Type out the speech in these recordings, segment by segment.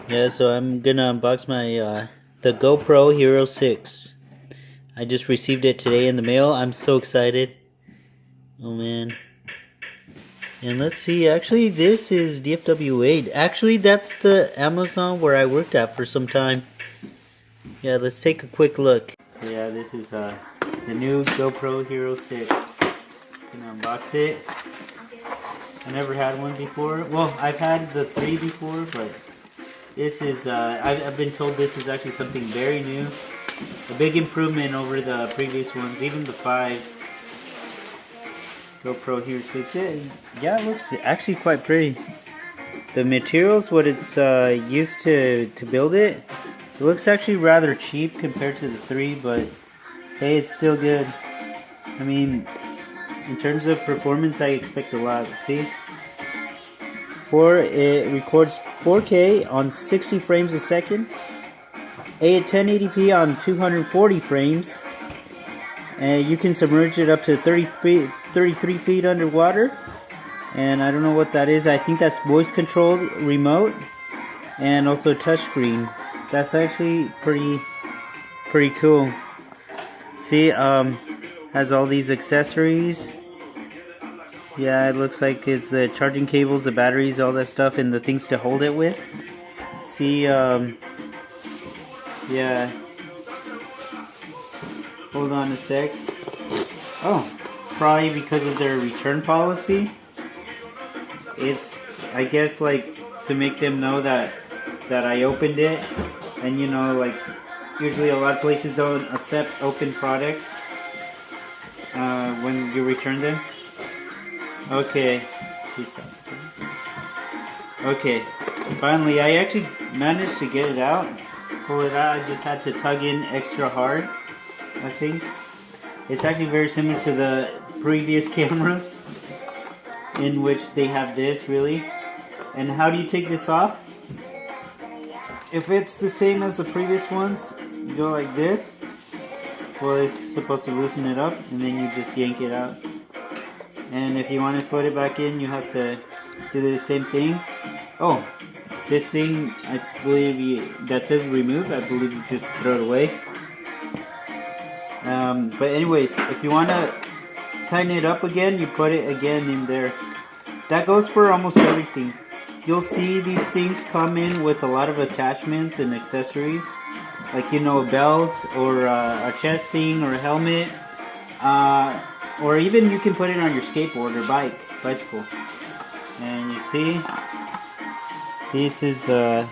Yeah, so I'm gonna unbox my the GoPro Hero 6. I just received it today in the mail. I'm so excited. Oh man. And let's see, actually this is DFW8. Actually that's the Amazon where I worked at for some time. Yeah, let's take a quick look. So yeah, this is the new GoPro Hero 6. Gonna unbox it. I never had one before. Well, I've had the 3 before, but this is, I've been told this is actually something very new. A big improvement over the previous ones, even the 5 GoPro Hero 6. Yeah, it looks actually quite pretty. The materials, what it's used to build it, it looks actually rather cheap compared to the 3, but hey, it's still good. I mean, in terms of performance, I expect a lot. See? It records 4K on 60 frames a second, at 1080p on 240 frames, and you can submerge it up to 33 feet underwater. And I don't know what that is. I think that's voice controlled remote and also touchscreen. That's actually pretty cool. See, has all these accessories. Yeah, it looks like it's the charging cables, the batteries, all that stuff, and the things to hold it with. See, yeah. Hold on a sec. Oh, probably because of their return policy. It's, I guess, like, to make them know that I opened it. And, you know, like, usually a lot of places don't accept open products when you return them. Okay, okay, finally I actually managed to get it out, pull it out. I just had to tug in extra hard, I think. It's actually very similar to the previous cameras, in which they have this, really. And how do you take this off? If it's the same as the previous ones, you go like this. Well, it's supposed to loosen it up, and then you just yank it out. And if you want to put it back in, you have to do the same thing. Oh, this thing, I believe that says remove, I believe you just throw it away. But anyways, if you want to tighten it up again, you put it again in there. That goes for almost everything. You'll see these things come in with a lot of attachments and accessories. Like, you know, a belt or a chest thing or a helmet. Or even you can put it on your skateboard or bicycle. And you see, this is the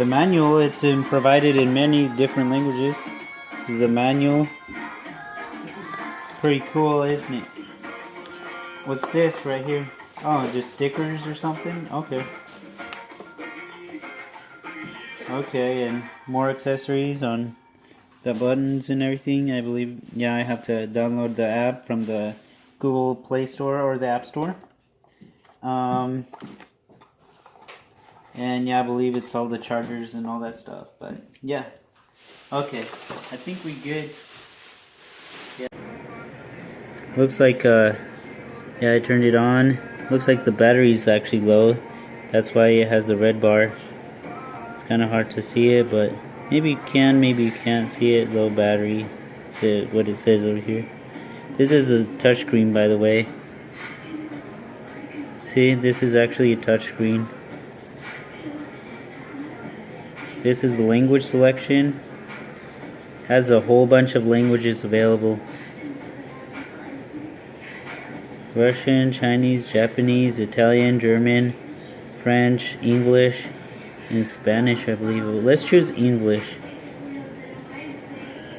manual. It's provided in many different languages. This is the manual. It's pretty cool, isn't it? What's this right here? Oh, just stickers or something? Okay. Okay, and more accessories on the buttons and everything. I believe, yeah, I have to download the app from the Google Play Store or the App Store. And yeah, I believe it's all the chargers and all that stuff. But yeah, okay, I think we good. Yeah. Looks like yeah, I turned it on. Looks like the battery is actually low. That's why it has the red bar. It's kind of hard to see it, but maybe you can, maybe you can't see it. Low battery. See what it says over here. This is a touchscreen, by the way. See, this is actually a touchscreen. This is the language selection. Has a whole bunch of languages available. Russian, Chinese, Japanese, Italian, German, French, English, and Spanish, I believe. Let's choose English.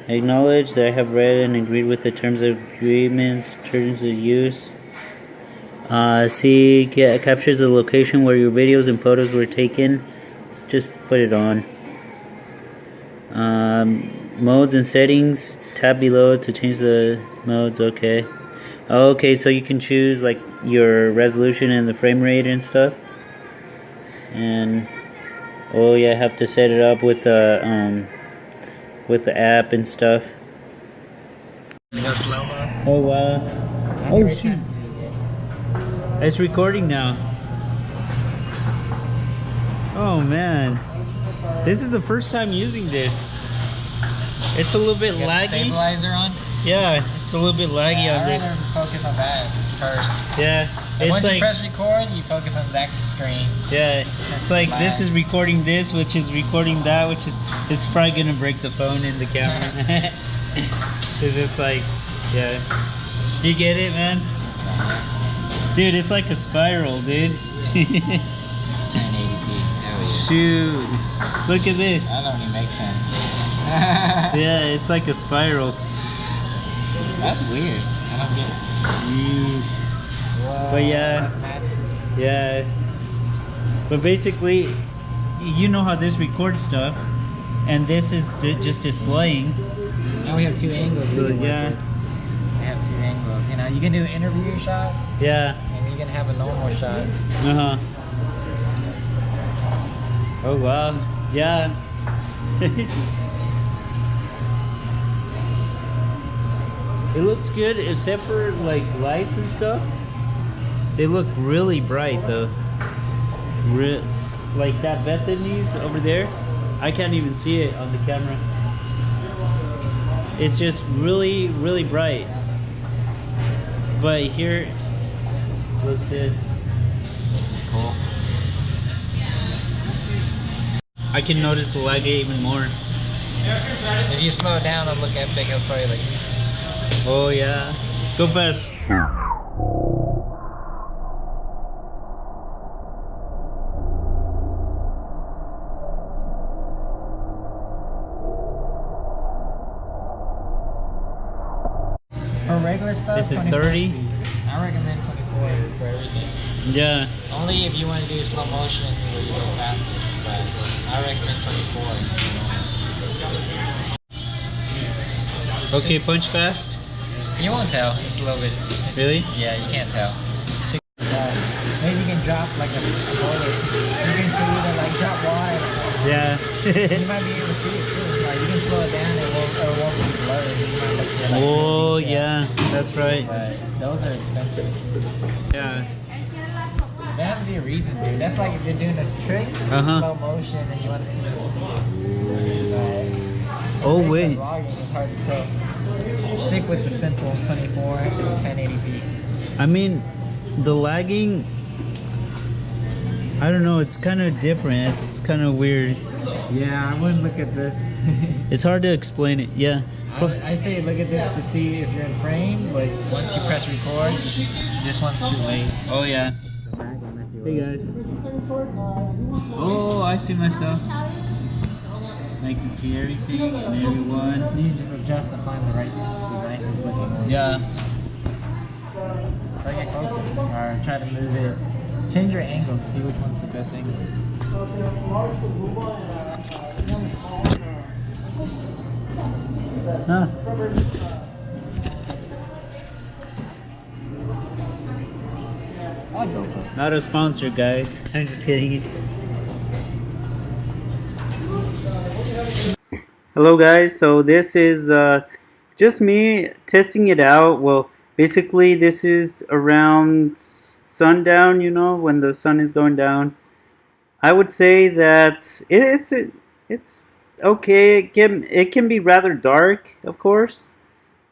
Acknowledge that I have read and agreed with the terms of agreements, terms of use. See, captures the location where your videos and photos were taken. Let's just put it on. Modes and settings. Tab below to change the modes. Okay. Okay, so you can choose like your resolution and the frame rate and stuff. And oh yeah, I have to set it up with the app and stuff. Oh wow. Oh shoot. It's recording now. Oh man. This is the first time using this. It's a little bit laggy. Stabilizer on? Yeah, it's a little bit laggy on this. I'd rather focus on that first. Yeah. And once you press record, you focus on that screen. Yeah, it's like this is recording this, which is recording that, which is it's probably gonna break the phone and the camera. Cause it's like, yeah, you get it, man. Dude, it's like a spiral, dude. 1080p. Oh, shoot, look at this. That don't even make sense. Yeah, it's like a spiral. That's weird. I don't get it. Whoa, but yeah. But basically, you know how this records stuff, and this is just displaying. Now we have two angles. So, yeah. We have two angles. You know, you can do an interview shot. Yeah. And you can have a normal shot. Uh huh. Oh wow. Yeah. It looks good, except for like lights and stuff. They look really bright though. Like that Bethany's over there, I can't even see it on the camera. It's just really, really bright. But here, looks good. This is cool. I can notice the lag even more. If you slow it down and look epic, it'll probably like. Oh yeah, go fast. For regular stuff, this is 30. Speed. I recommend 24 for everything. Yeah. Only if you want to do slow motion where you go faster, but I recommend 24. Okay, punch fast. You won't tell. It's a little bit. Really? Yeah, you can't tell. Maybe you can drop like a boiler. You can see either like drop water. Yeah. You might be able to see it too. Like you can slow it down. It won't be blurry. You might look at, like, oh yeah, that's right. But those are expensive. Yeah. There has to be a reason, dude. That's like if you're doing this trick, slow motion, and you want to see it. Oh wait. Vlogging is hard to tell. Stick with the simple 24 1080p. I mean, the lagging, I don't know, it's kind of different. It's kind of weird. Yeah, I wouldn't look at this. It's hard to explain it. Yeah. I say look at this to see if you're in frame, but once you press record, this one's too late. Oh yeah. Hey guys. Oh, I see myself. I can see everything and everyone. You can just adjust to find the nicest looking one. Yeah. Try to get closer, or try to move it. Change your angle, see which one's the best angle. Huh. Not a sponsor, guys. I'm just kidding. Hello guys, so this is just me testing it out. Well, basically this is around sundown, you know, when the sun is going down. I would say that it's okay. It can be rather dark, of course.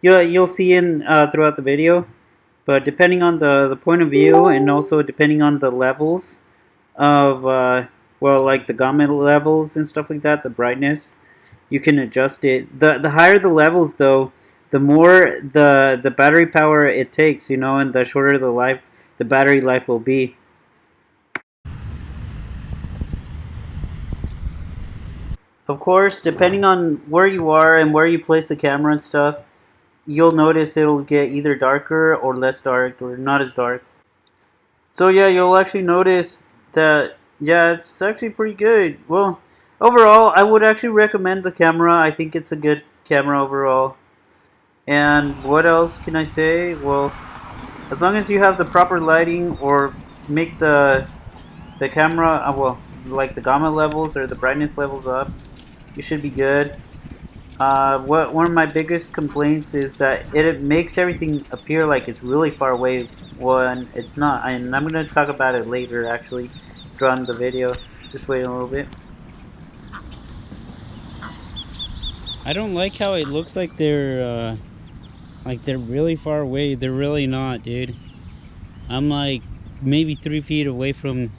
You'll see in throughout the video, but depending on the point of view and also depending on the levels of well, like the gamma levels and stuff like that, the brightness, you can adjust it. The higher the levels, though, the more the battery power it takes, you know, and the shorter the battery life will be. Of course, depending on where you are and where you place the camera and stuff, you'll notice it'll get either darker or less dark or not as dark. So yeah, you'll actually notice that, yeah, it's actually pretty good. Well, overall, I would actually recommend the camera. I think it's a good camera overall. And what else can I say? Well, as long as you have the proper lighting or make the camera, well, like the gamma levels or the brightness levels up, you should be good. One of my biggest complaints is that it makes everything appear like it's really far away when it's not. And I'm going to talk about it later, actually, throughout the video. Just wait a little bit. I don't like how it looks like they're really far away. They're really not, dude. I'm like maybe 3 feet away from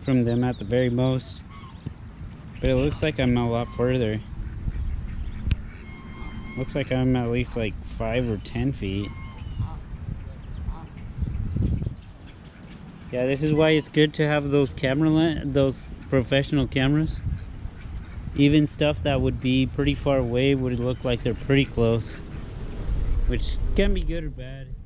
them at the very most. But it looks like I'm a lot further. Looks like I'm at least like 5 or 10 feet. Yeah, this is why it's good to have those those professional cameras. Even stuff that would be pretty far away would look like they're pretty close, which can be good or bad.